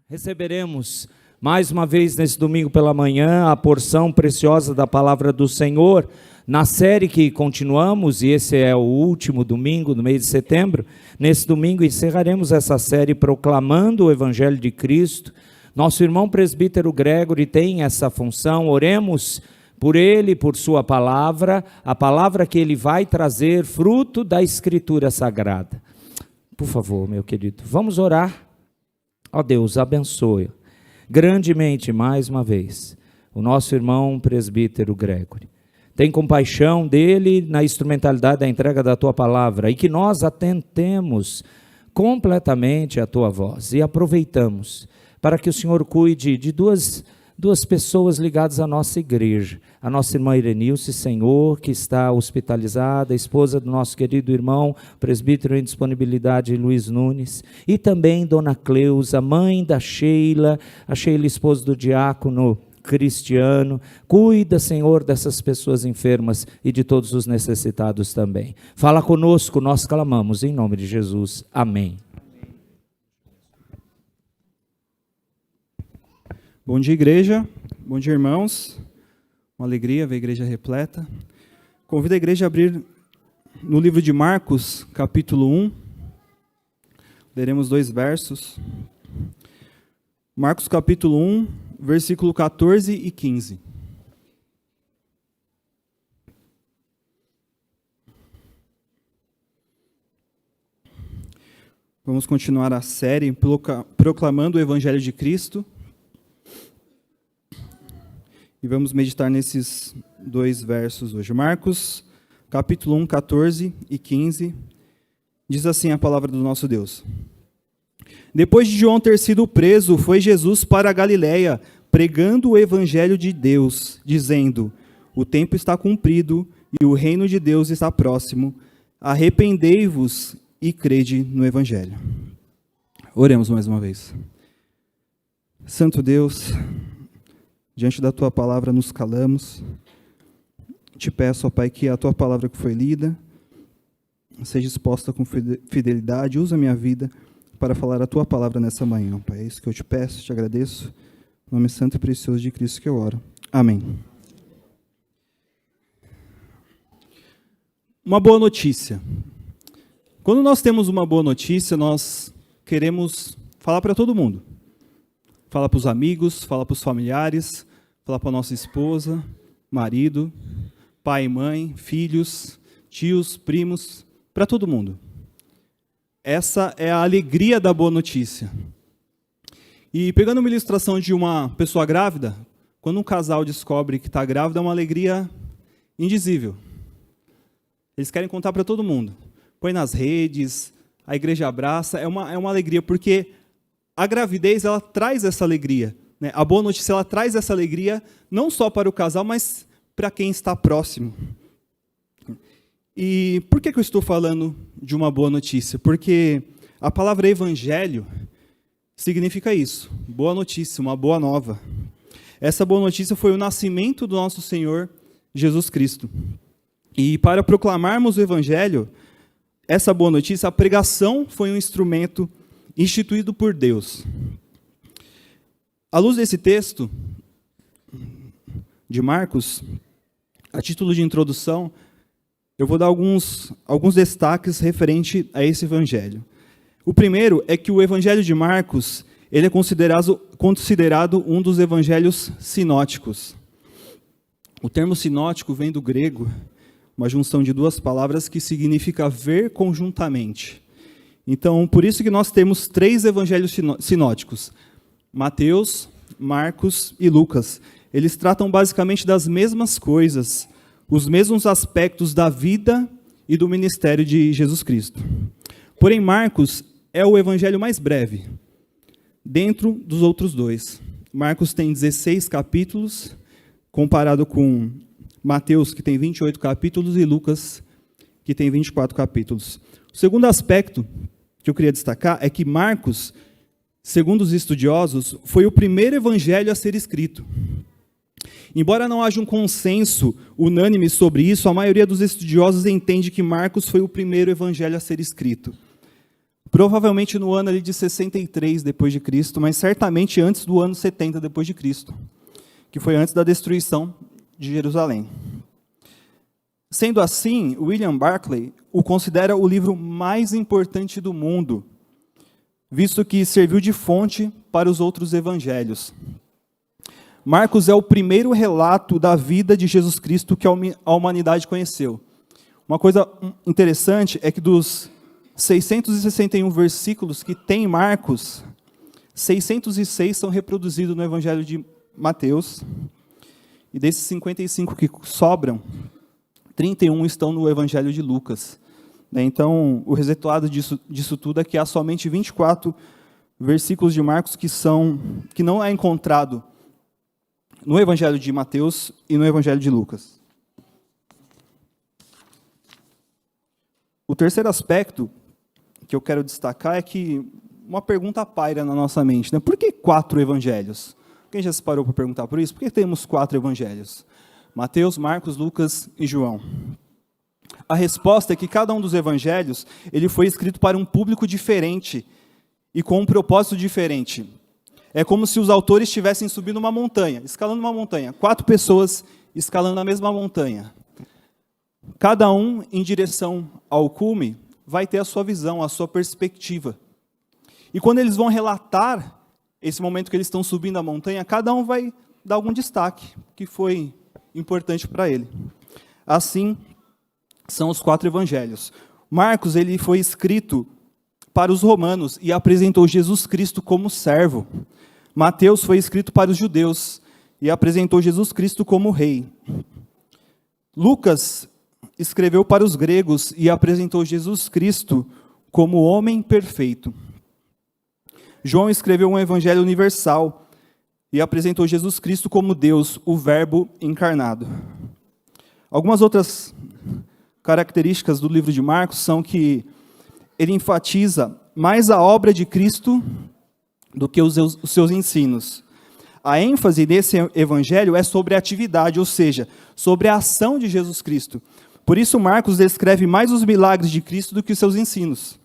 Receberemos mais uma vez nesse domingo pela manhã a porção preciosa da palavra do Senhor, na série que continuamos, e esse é o último domingo do mês de setembro. Nesse domingo encerraremos essa série proclamando o Evangelho de Cristo. Nosso irmão presbítero Gregory tem essa função. Oremos por ele, por sua palavra, a palavra que ele vai trazer, fruto da Escritura Sagrada. Por favor, meu querido, vamos orar. Ó Deus, abençoe grandemente mais uma vez o nosso irmão presbítero Gregory. Tem compaixão dele na instrumentalidade da entrega da tua palavra e que nós atentemos completamente a tua voz e aproveitamos para que o Senhor cuide de duas pessoas ligadas à nossa igreja, a nossa irmã Irenilce, Senhor, que está hospitalizada, a esposa do nosso querido irmão, presbítero em disponibilidade, Luiz Nunes, e também Dona Cleusa, mãe da Sheila, a Sheila, esposa do diácono Cristiano. Cuida, Senhor, dessas pessoas enfermas e de todos os necessitados também. Fala conosco, nós clamamos, em nome de Jesus. Amém. Bom dia, igreja. Bom dia, irmãos. Uma alegria ver a igreja repleta. Convido a igreja a abrir no livro de Marcos, capítulo 1. Leremos 2 versos. Marcos, capítulo 1, versículo 14 e 15. Vamos continuar a série proclamando o Evangelho de Cristo. E vamos meditar nesses 2 versos hoje. Marcos, capítulo 1, 14 e 15, diz assim a palavra do nosso Deus. Depois de João ter sido preso, foi Jesus para a Galiléia, pregando o evangelho de Deus, dizendo: o tempo está cumprido e o reino de Deus está próximo. Arrependei-vos e crede no evangelho. Oremos mais uma vez. Santo Deus, diante da tua palavra nos calamos. Te peço, ó Pai, que a tua palavra que foi lida seja exposta com fidelidade. Usa a minha vida para falar a tua palavra nessa manhã, ó Pai. É isso que eu te peço, te agradeço. Em nome santo e precioso de Cristo que eu oro. Amém. Uma boa notícia. Quando nós temos uma boa notícia, nós queremos falar para todo mundo. Fala para os amigos, fala para os familiares, fala para a nossa esposa, marido, pai e mãe, filhos, tios, primos, para todo mundo. Essa é a alegria da boa notícia. E pegando uma ilustração de uma pessoa grávida, quando um casal descobre que está grávida, é uma alegria indizível. Eles querem contar para todo mundo. Põe nas redes, a igreja abraça, é uma alegria, porque a gravidez, ela traz essa alegria, né? A boa notícia, ela traz essa alegria não só para o casal, mas para quem está próximo. E por que eu estou falando de uma boa notícia? Porque a palavra evangelho significa isso, boa notícia, uma boa nova. Essa boa notícia foi o nascimento do nosso Senhor Jesus Cristo. E para proclamarmos o evangelho, essa boa notícia, a pregação foi um instrumento instituído por Deus. À luz desse texto de Marcos, a título de introdução, eu vou dar alguns destaques referente a esse evangelho. O primeiro é que o evangelho de Marcos, ele é considerado um dos evangelhos sinóticos. O termo sinótico vem do grego, uma junção de 2 palavras que significa ver conjuntamente. Então, por isso que nós temos 3 evangelhos sinóticos, Mateus, Marcos e Lucas. Eles tratam basicamente das mesmas coisas, os mesmos aspectos da vida e do ministério de Jesus Cristo. Porém, Marcos é o evangelho mais breve, dentro dos outros 2. Marcos tem 16 capítulos, comparado com Mateus, que tem 28 capítulos, e Lucas, que tem 24 capítulos. O segundo aspecto que eu queria destacar é que Marcos, segundo os estudiosos, foi o primeiro evangelho a ser escrito. Embora não haja um consenso unânime sobre isso, a maioria dos estudiosos entende que Marcos foi o primeiro evangelho a ser escrito. provavelmente no ano ali de 63 depois de Cristo, mas certamente antes do ano 70 depois de Cristo, que foi antes da destruição de Jerusalém. Sendo assim, William Barclay o considera o livro mais importante do mundo, visto que serviu de fonte para os outros evangelhos. Marcos é o primeiro relato da vida de Jesus Cristo que a humanidade conheceu. Uma coisa interessante é que dos 661 versículos que tem Marcos, 606 são reproduzidos no Evangelho de Mateus, e desses 55 que sobram, 31 estão no Evangelho de Lucas. Então, o resultado disso tudo é que há somente 24 versículos de Marcos que não é encontrado no Evangelho de Mateus e no Evangelho de Lucas. O terceiro aspecto que eu quero destacar é que uma pergunta paira na nossa mente, né? Por que 4 evangelhos? Quem já se parou para perguntar por isso? Por que temos 4 evangelhos? Mateus, Marcos, Lucas e João. A resposta é que cada um dos evangelhos ele foi escrito para um público diferente e com um propósito diferente. É como se os autores estivessem subindo uma montanha, escalando uma montanha. 4 pessoas escalando a mesma montanha. Cada um em direção ao cume vai ter a sua visão, a sua perspectiva. E quando eles vão relatar esse momento que eles estão subindo a montanha, cada um vai dar algum destaque que foi importante para ele. Assim, são os 4 evangelhos. Marcos ele foi escrito para os romanos e apresentou Jesus Cristo como servo. Mateus foi escrito para os judeus e apresentou Jesus Cristo como rei. Lucas escreveu para os gregos e apresentou Jesus Cristo como homem perfeito. João escreveu um evangelho universal e apresentou Jesus Cristo como Deus, o Verbo encarnado. Algumas outras características do livro de Marcos são que ele enfatiza mais a obra de Cristo do que os seus ensinos. A ênfase desse evangelho é sobre a atividade, ou seja, sobre a ação de Jesus Cristo. Por isso, Marcos descreve mais os milagres de Cristo do que os seus ensinos.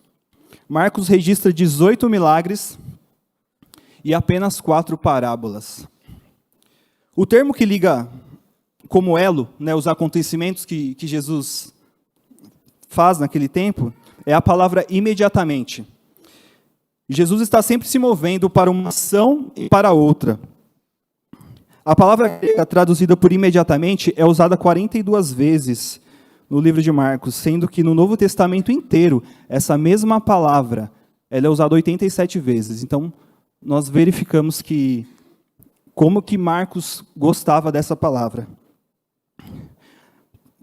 Marcos registra 18 milagres e apenas 4 parábolas. O termo que liga como elo, né, os acontecimentos que Jesus faz naquele tempo, é a palavra imediatamente. Jesus está sempre se movendo para uma ação e para outra. A palavra grega traduzida por imediatamente é usada 42 vezes no livro de Marcos, sendo que no Novo Testamento inteiro, essa mesma palavra ela é usada 87 vezes. Então, nós verificamos como que Marcos gostava dessa palavra.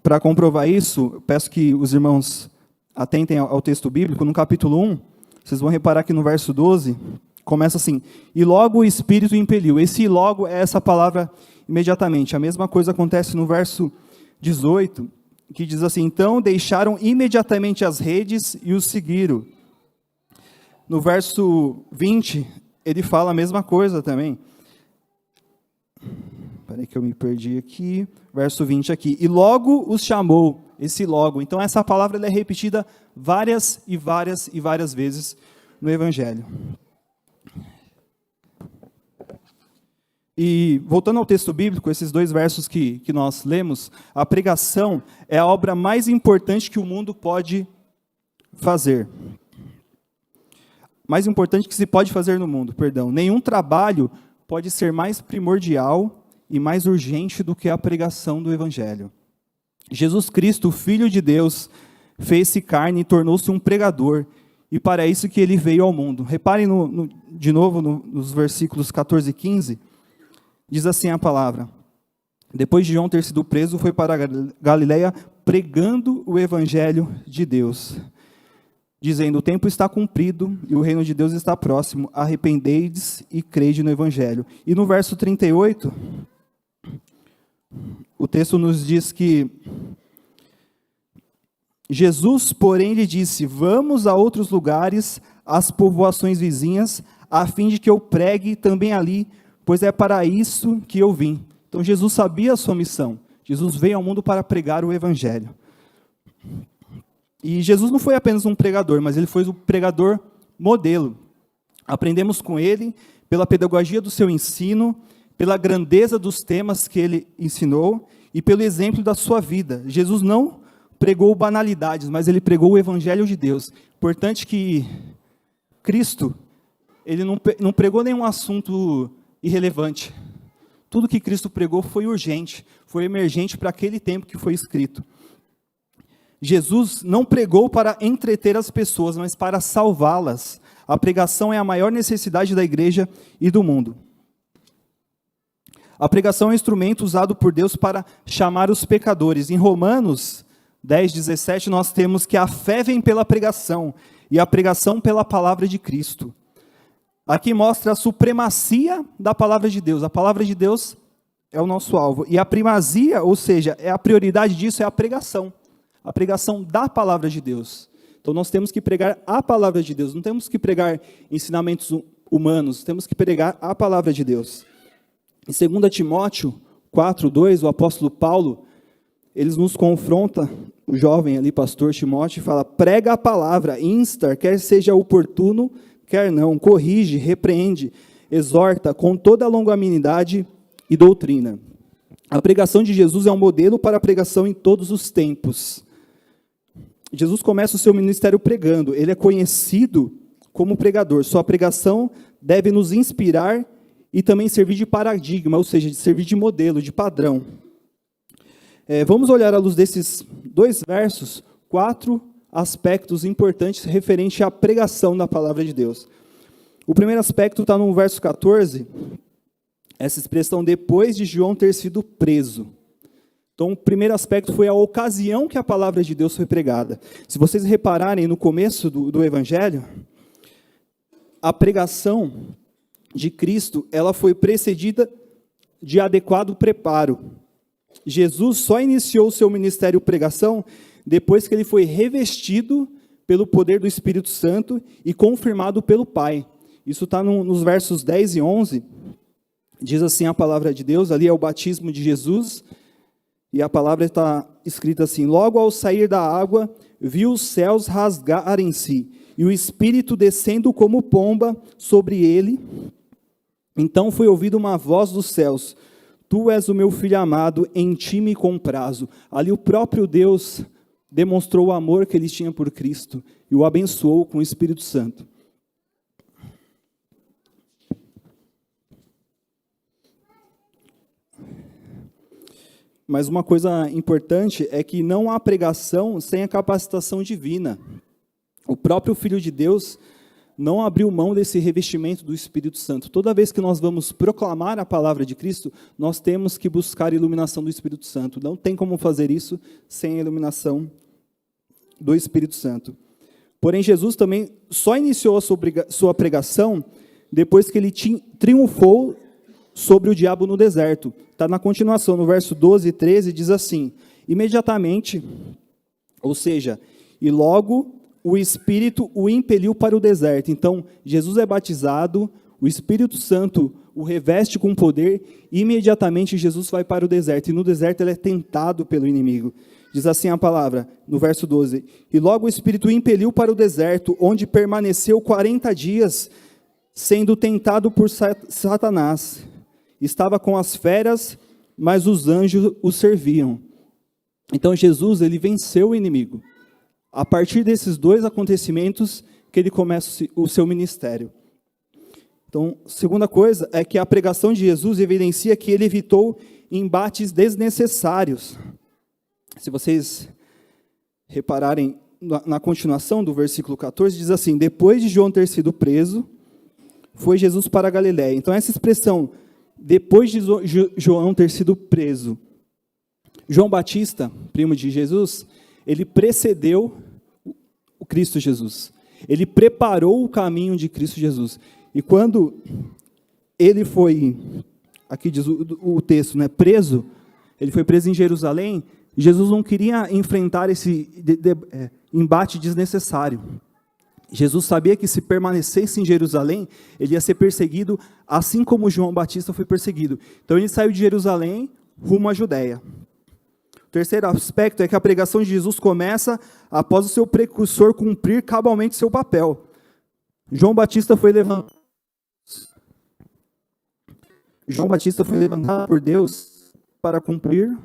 Para comprovar isso, eu peço que os irmãos atentem ao texto bíblico. No capítulo 1, vocês vão reparar que no verso 12, começa assim, e logo o Espírito impeliu. Esse logo é essa palavra imediatamente. A mesma coisa acontece no verso 18, que diz assim, então deixaram imediatamente as redes e os seguiram. No verso 20, ele fala a mesma coisa também. Espera aí que eu me perdi aqui. Verso 20 aqui. E logo os chamou, esse logo. Então essa palavra ela é repetida várias e várias e várias vezes no Evangelho. E voltando ao texto bíblico, esses 2 versos que nós lemos, a pregação é a obra mais importante que o mundo pode fazer. Mais importante que se pode fazer no mundo, perdão. Nenhum trabalho pode ser mais primordial e mais urgente do que a pregação do Evangelho. Jesus Cristo, o Filho de Deus, fez-se carne e tornou-se um pregador, e para isso que ele veio ao mundo. Reparem de novo nos versículos 14 e 15, diz assim a palavra, depois de João ter sido preso, foi para Galileia pregando o Evangelho de Deus, dizendo, o tempo está cumprido e o reino de Deus está próximo, arrependei-vos e crede no Evangelho. E no verso 38, o texto nos diz que Jesus, porém, lhe disse, vamos a outros lugares, às povoações vizinhas, a fim de que eu pregue também ali, pois é para isso que eu vim. Então Jesus sabia a sua missão. Jesus veio ao mundo para pregar o Evangelho. E Jesus não foi apenas um pregador, mas ele foi o pregador modelo. Aprendemos com ele pela pedagogia do seu ensino, pela grandeza dos temas que ele ensinou e pelo exemplo da sua vida. Jesus não pregou banalidades, mas ele pregou o evangelho de Deus. Importante que Cristo, ele não pregou nenhum assunto irrelevante. Tudo que Cristo pregou foi urgente, foi emergente para aquele tempo que foi escrito. Jesus não pregou para entreter as pessoas, mas para salvá-las. A pregação é a maior necessidade da igreja e do mundo. A pregação é um instrumento usado por Deus para chamar os pecadores. Em Romanos 10:17, nós temos que a fé vem pela pregação, e a pregação pela palavra de Cristo. Aqui mostra a supremacia da palavra de Deus. A palavra de Deus é o nosso alvo. E a primazia, ou seja, a prioridade disso é a pregação da palavra de Deus. Então nós temos que pregar a palavra de Deus, não temos que pregar ensinamentos humanos, temos que pregar a palavra de Deus. Em 2 Timóteo 4:2, o apóstolo Paulo, ele nos confronta, o jovem ali, pastor Timóteo, e fala: prega a palavra, insta, quer seja oportuno, quer não, corrige, repreende, exorta com toda a longanimidade e doutrina. A pregação de Jesus é um modelo para a pregação em todos os tempos. Jesus começa o seu ministério pregando, ele é conhecido como pregador. Sua pregação deve nos inspirar e também servir de paradigma, ou seja, de servir de modelo, de padrão. Vamos olhar à luz desses 2 versos, 4 aspectos importantes referentes à pregação da palavra de Deus. O primeiro aspecto está no verso 14, essa expressão, depois de João ter sido preso. Então, o primeiro aspecto foi a ocasião que a palavra de Deus foi pregada. Se vocês repararem no começo do Evangelho, a pregação de Cristo, ela foi precedida de adequado preparo. Jesus só iniciou o seu ministério pregação depois que ele foi revestido pelo poder do Espírito Santo e confirmado pelo Pai. Isso está nos versos 10 e 11. Diz assim a palavra de Deus, ali é o batismo de Jesus, e a palavra está escrita assim: logo ao sair da água, viu os céus rasgarem-se, e o Espírito descendo como pomba sobre ele. Então foi ouvida uma voz dos céus: tu és o meu filho amado, em ti me comprazo. Ali o próprio Deus demonstrou o amor que ele tinha por Cristo e o abençoou com o Espírito Santo. Mas uma coisa importante é que não há pregação sem a capacitação divina. O próprio Filho de Deus não abriu mão desse revestimento do Espírito Santo. Toda vez que nós vamos proclamar a palavra de Cristo, nós temos que buscar a iluminação do Espírito Santo. Não tem como fazer isso sem a iluminação do Espírito Santo. Porém, Jesus também só iniciou a sua pregação depois que ele triunfou sobre o diabo no deserto. Está na continuação, no verso 12 e 13, diz assim: imediatamente, ou seja, e logo o Espírito o impeliu para o deserto. Então, Jesus é batizado, o Espírito Santo o reveste com poder, e imediatamente Jesus vai para o deserto. E no deserto ele é tentado pelo inimigo. Diz assim a palavra, no verso 12: e logo o Espírito o impeliu para o deserto, onde permaneceu 40 dias, sendo tentado por Satanás. Estava com as feras, mas os anjos o serviam. Então Jesus, ele venceu o inimigo. A partir desses 2 acontecimentos que ele começa o seu ministério. Então, segunda coisa é que a pregação de Jesus evidencia que ele evitou embates desnecessários. Se vocês repararem na continuação do versículo 14, diz assim: depois de João ter sido preso, foi Jesus para a Galiléia. Então essa expressão, depois de João ter sido preso, João Batista, primo de Jesus, ele precedeu o Cristo Jesus. Ele preparou o caminho de Cristo Jesus. E quando ele foi, aqui diz o texto, né, preso, ele foi preso em Jerusalém, Jesus não queria enfrentar esse embate desnecessário. Jesus sabia que se permanecesse em Jerusalém, ele ia ser perseguido, assim como João Batista foi perseguido. Então ele saiu de Jerusalém rumo à Judéia. O terceiro aspecto é que a pregação de Jesus começa após o seu precursor cumprir cabalmente seu papel. João Batista foi levantado por Deus para cumprir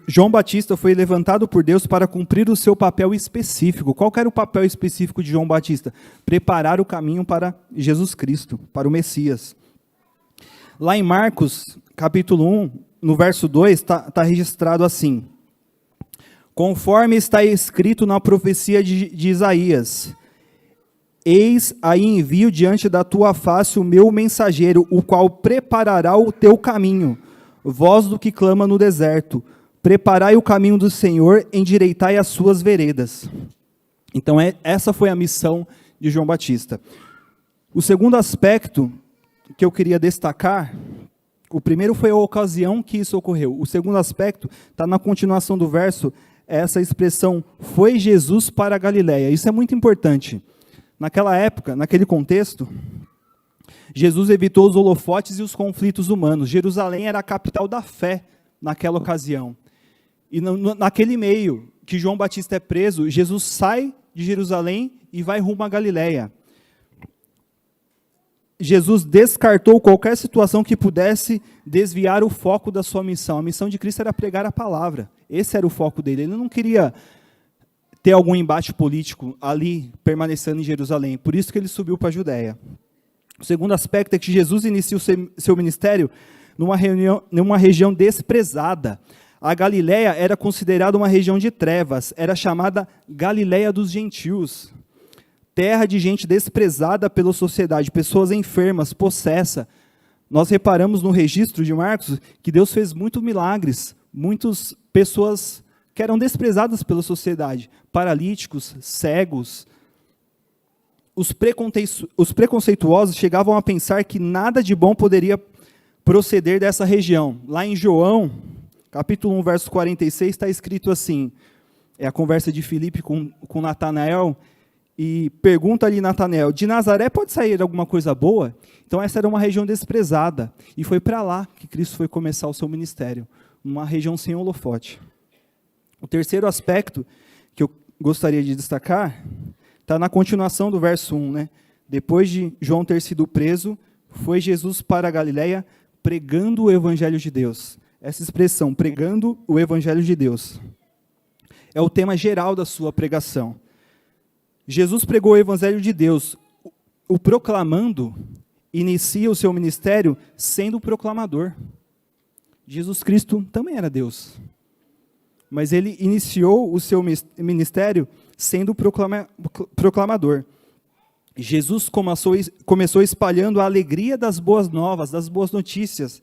João Batista foi levantado por Deus para cumprir o seu papel específico. Qual que era o papel específico de João Batista? Preparar o caminho para Jesus Cristo, para o Messias. Lá em Marcos, capítulo 1, no verso 2, está registrado assim: conforme está escrito na profecia de Isaías, eis aí envio diante da tua face o meu mensageiro, o qual preparará o teu caminho. Voz do que clama no deserto, preparai o caminho do Senhor, endireitai as suas veredas. Então, essa foi a missão de João Batista. O segundo aspecto que eu queria destacar, o primeiro foi a ocasião que isso ocorreu. O segundo aspecto está na continuação do verso, essa expressão, foi Jesus para a Galileia. Isso é muito importante. Naquela época, naquele contexto, Jesus evitou os holofotes e os conflitos humanos. Jerusalém era a capital da fé naquela ocasião. E naquele meio que João Batista é preso, Jesus sai de Jerusalém e vai rumo à Galileia. Jesus descartou qualquer situação que pudesse desviar o foco da sua missão. A missão de Cristo era pregar a palavra. Esse era o foco dele. Ele não queria ter algum embate político ali, permanecendo em Jerusalém. Por isso que ele subiu para a Judéia. O segundo aspecto é que Jesus inicia o seu ministério numa região desprezada. A Galileia era considerada uma região de trevas, era chamada Galileia dos gentios. Terra de gente desprezada pela sociedade, pessoas enfermas, possessas. Nós reparamos no registro de Marcos que Deus fez muitos milagres, muitas pessoas que eram desprezadas pela sociedade, paralíticos, cegos. Os preconceituosos chegavam a pensar que nada de bom poderia proceder dessa região. Lá em João, capítulo 1, verso 46, está escrito assim, é a conversa de Filipe com Natanael, e pergunta ali Natanael, de Nazaré pode sair alguma coisa boa? Então essa era uma região desprezada, e foi para lá que Cristo foi começar o seu ministério, uma região sem holofote. O terceiro aspecto que eu gostaria de destacar está na continuação do verso 1, né? Depois de João ter sido preso, foi Jesus para a Galileia pregando o Evangelho de Deus. Essa expressão, pregando o Evangelho de Deus, é o tema geral da sua pregação. Jesus pregou o Evangelho de Deus. O proclamando inicia o seu ministério sendo o proclamador. Jesus Cristo também era Deus, mas ele iniciou o seu ministério sendo proclamador. Jesus começou espalhando a alegria das boas novas, das boas notícias,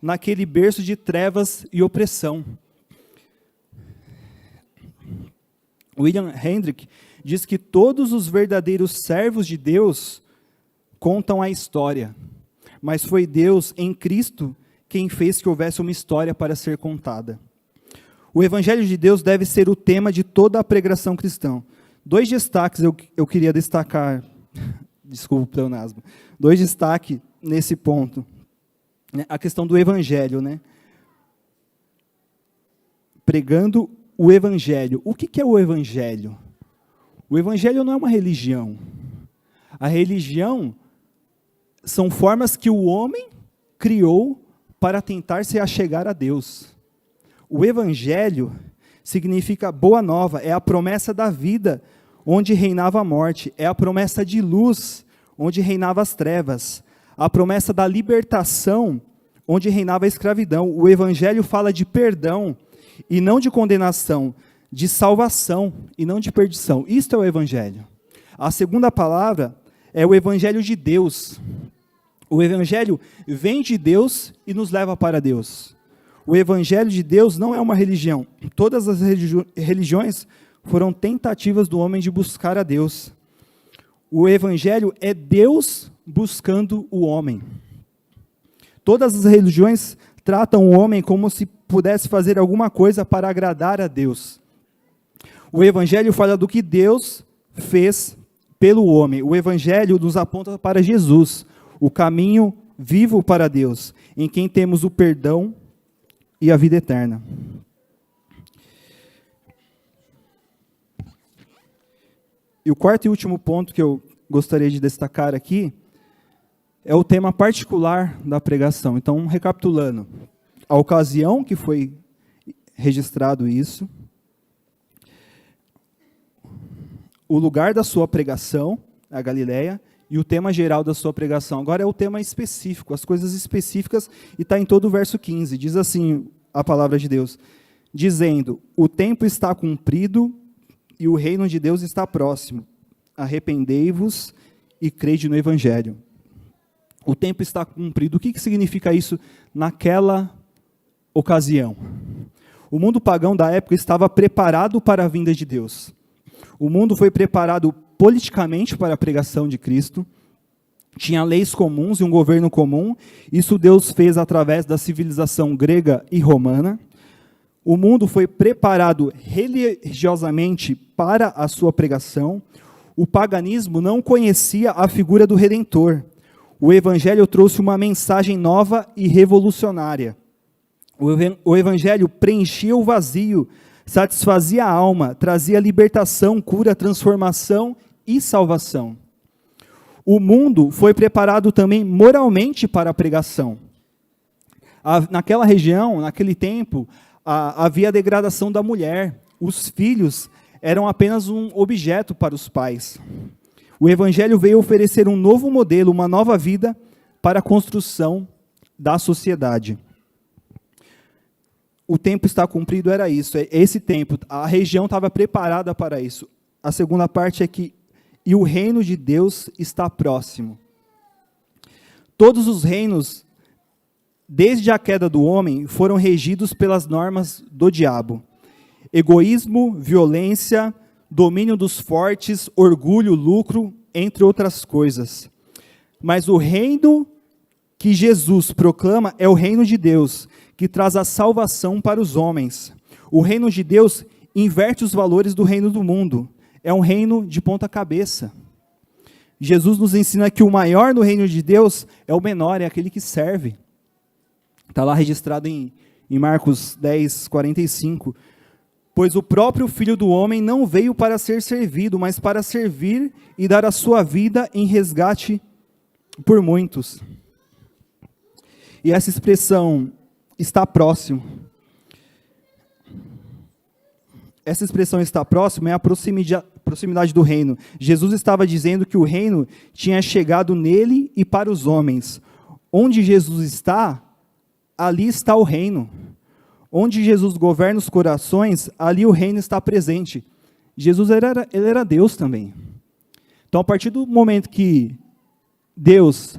naquele berço de trevas e opressão. William Hendrick diz que todos os verdadeiros servos de Deus contam a história, mas foi Deus em Cristo quem fez que houvesse uma história para ser contada. O Evangelho de Deus deve ser o tema de toda a pregação cristã. Dois destaques eu queria destacar, desculpa o pleonasmo, dois destaques nesse ponto. A questão do Evangelho, né? Pregando o Evangelho. O que é o Evangelho? O Evangelho não é uma religião. A religião são formas que o homem criou para tentar se achegar a Deus. O Evangelho significa boa nova, é a promessa da vida, onde reinava a morte, é a promessa de luz, onde reinava as trevas, a promessa da libertação, onde reinava a escravidão. O Evangelho fala de perdão, e não de condenação, de salvação, e não de perdição. Isto é o Evangelho. A segunda palavra é o Evangelho de Deus. O Evangelho vem de Deus e nos leva para Deus. O Evangelho de Deus não é uma religião. Todas as religiões foram tentativas do homem de buscar a Deus. O Evangelho é Deus buscando o homem. Todas as religiões tratam o homem como se pudesse fazer alguma coisa para agradar a Deus. O Evangelho fala do que Deus fez pelo homem. O Evangelho nos aponta para Jesus, o caminho, vivo para Deus, em quem temos o perdão e a vida eterna. E o quarto e último ponto que eu gostaria de destacar aqui é o tema particular da pregação. Então, recapitulando, a ocasião que foi registrado isso, o lugar da sua pregação, a Galileia, e o tema geral da sua pregação. Agora é o tema específico, as coisas específicas, e está em todo o verso 15. Diz assim a palavra de Deus, dizendo, o tempo está cumprido e o reino de Deus está próximo. Arrependei-vos e crede no Evangelho. O tempo está cumprido. O que significa isso naquela ocasião? O mundo pagão da época estava preparado para a vinda de Deus. O mundo foi preparado politicamente para a pregação de Cristo. Tinha leis comuns e um governo comum. Isso Deus fez através da civilização grega e romana. O mundo foi preparado religiosamente para a sua pregação. O paganismo não conhecia a figura do Redentor. O Evangelho trouxe uma mensagem nova e revolucionária. O Evangelho preenchia o vazio, satisfazia a alma, trazia libertação, cura, transformação e salvação. O mundo foi preparado também moralmente para a pregação. Naquela região, naquele tempo, havia a degradação da mulher. Os filhos eram apenas um objeto para os pais. O Evangelho veio oferecer um novo modelo, uma nova vida para a construção da sociedade. O tempo está cumprido, era isso, é esse tempo, a região estava preparada para isso. A segunda parte é que, e o reino de Deus está próximo. Todos os reinos, desde a queda do homem, foram regidos pelas normas do diabo. Egoísmo, violência, domínio dos fortes, orgulho, lucro, entre outras coisas. Mas o reino que Jesus proclama é o reino de Deus, que traz a salvação para os homens. O reino de Deus inverte os valores do reino do mundo. É um reino de ponta cabeça. Jesus nos ensina que o maior no reino de Deus é o menor, é aquele que serve. Está lá registrado em Marcos 10, 45. Pois o próprio Filho do Homem não veio para ser servido, mas para servir e dar a sua vida em resgate por muitos. E essa expressão está próximo. Essa expressão está próximo é a proximidade do reino. Jesus estava dizendo que o reino tinha chegado nele e para os homens. Onde Jesus está, ali está o reino. Onde Jesus governa os corações, ali o reino está presente. Jesus ele era Deus também. Então, a partir do momento que Deus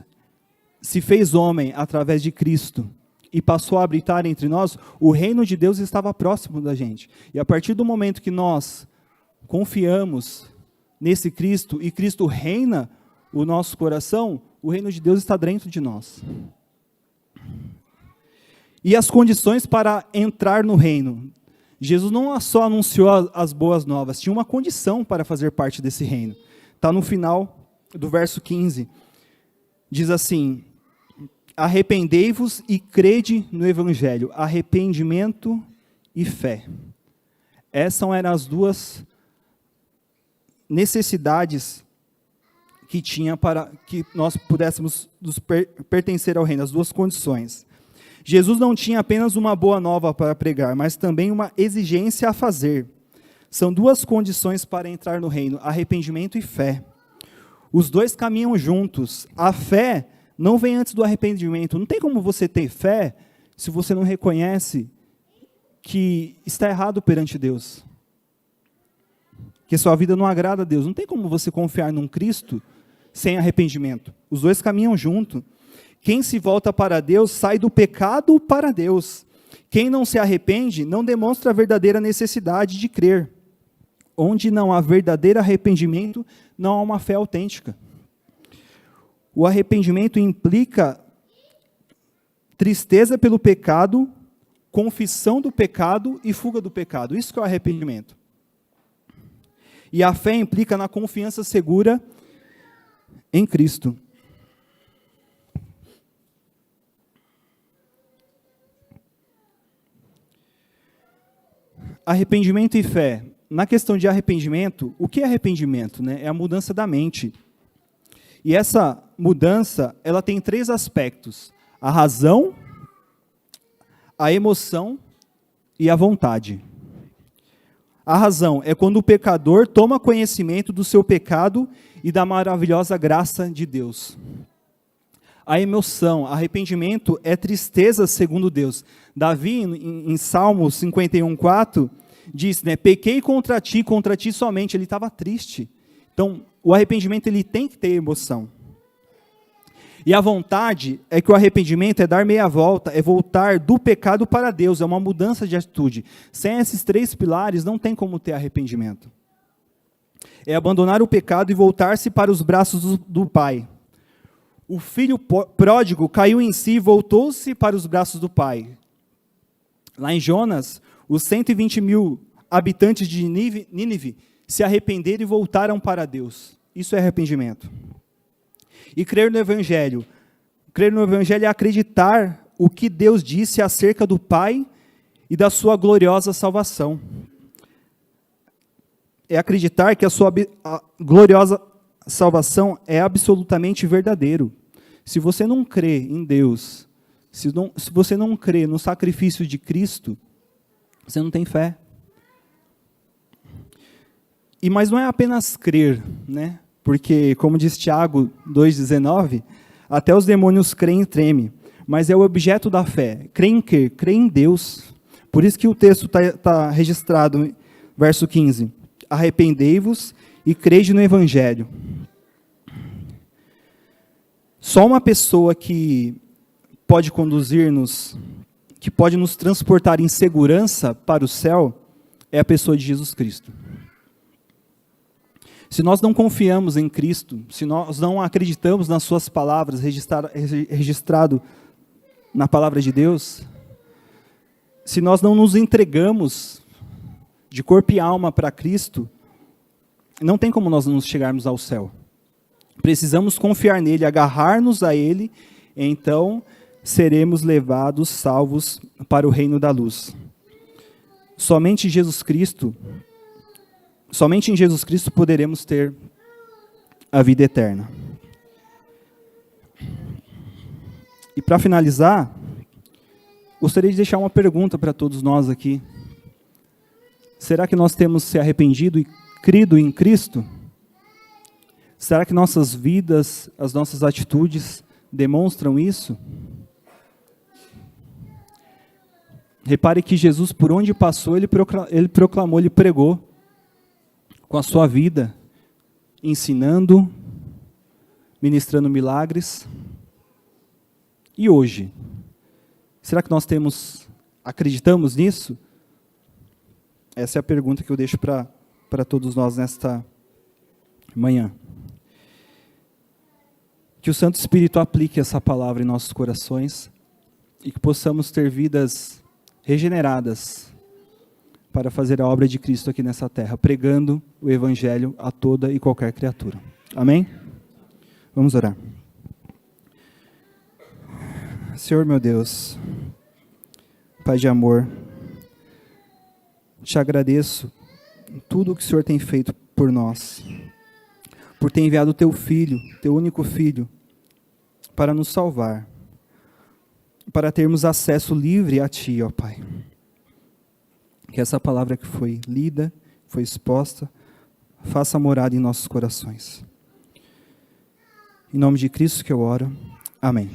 se fez homem através de Cristo e passou a habitar entre nós, o reino de Deus estava próximo da gente. E a partir do momento que nós confiamos nesse Cristo e Cristo reina o nosso coração, o reino de Deus está dentro de nós. E as condições para entrar no reino. Jesus não só anunciou as boas novas, tinha uma condição para fazer parte desse reino. Está no final do verso 15. Diz assim, arrependei-vos e crede no Evangelho. Arrependimento e fé. Essas eram as duas necessidades que tinha para que nós pudéssemos pertencer ao reino, as duas condições. Jesus não tinha apenas uma boa nova para pregar, mas também uma exigência a fazer. São duas condições para entrar no reino, arrependimento e fé. Os dois caminham juntos. A fé não vem antes do arrependimento. Não tem como você ter fé se você não reconhece que está errado perante Deus. Que sua vida não agrada a Deus. Não tem como você confiar num Cristo sem arrependimento. Os dois caminham junto. Quem se volta para Deus sai do pecado para Deus. Quem não se arrepende não demonstra a verdadeira necessidade de crer. Onde não há verdadeiro arrependimento, não há uma fé autêntica. O arrependimento implica tristeza pelo pecado, confissão do pecado e fuga do pecado. Isso que é o arrependimento. E a fé implica na confiança segura em Cristo. arrependimento e fé. Na questão de arrependimento, o que é arrependimento, né? É a mudança da mente. E essa mudança, ela tem 3 aspectos: a razão, a emoção e a vontade. A razão é quando o pecador toma conhecimento do seu pecado e da maravilhosa graça de Deus. A emoção, arrependimento, é tristeza segundo Deus. Davi, em Salmo 51:4, diz, né, pequei contra ti somente. Ele estava triste. Então, o arrependimento ele tem que ter emoção. E a vontade é que o arrependimento é dar meia volta, é voltar do pecado para Deus, é uma mudança de atitude. Sem esses 3 pilares, não tem como ter arrependimento. É abandonar o pecado e voltar-se para os braços do Pai. O filho pródigo caiu em si e voltou-se para os braços do Pai. Lá em Jonas, os 120.000 habitantes de Nínive se arrependeram e voltaram para Deus. Isso é arrependimento. E crer no Evangelho. Crer no Evangelho é acreditar o que Deus disse acerca do Pai e da sua gloriosa salvação. É acreditar que a sua gloriosa salvação é absolutamente verdadeiro. Se você não crê em Deus, se você não crê no sacrifício de Cristo, você não tem fé. Mas não é apenas crer, né? Porque, como diz Tiago 2,19, até os demônios creem e tremem, mas é o objeto da fé. Crê em quê? Crê em Deus. Por isso que o texto está registrado, verso 15. Arrependei-vos e crede no Evangelho. Só uma pessoa que pode conduzir-nos, que pode nos transportar em segurança para o céu, é a pessoa de Jesus Cristo. Se nós não confiamos em Cristo, se nós não acreditamos nas suas palavras, registrado na palavra de Deus, se nós não nos entregamos de corpo e alma para Cristo, não tem como nós não chegarmos ao céu. Precisamos confiar nele, agarrar-nos a ele, então seremos levados, salvos para o reino da luz. Somente em Jesus Cristo poderemos ter a vida eterna. E para finalizar, gostaria de deixar uma pergunta para todos nós aqui. Será que nós temos se arrependido e crido em Cristo? Será que nossas vidas, as nossas atitudes demonstram isso? Repare que Jesus, por onde passou, ele proclamou, ele pregou, com a sua vida, ensinando, ministrando milagres. E hoje? Será que nós acreditamos nisso? Essa é a pergunta que eu deixo para todos nós nesta manhã. Que o Santo Espírito aplique essa palavra em nossos corações e que possamos ter vidas regeneradas para fazer a obra de Cristo aqui nessa terra, pregando o Evangelho a toda e qualquer criatura. Amém? Vamos orar. Senhor meu Deus, Pai de amor, te agradeço tudo o que o Senhor tem feito por nós, por ter enviado o teu Filho, teu único Filho, para nos salvar, para termos acesso livre a Ti, ó Pai. Que essa palavra que foi lida, foi exposta, faça morada em nossos corações. Em nome de Cristo que eu oro. Amém.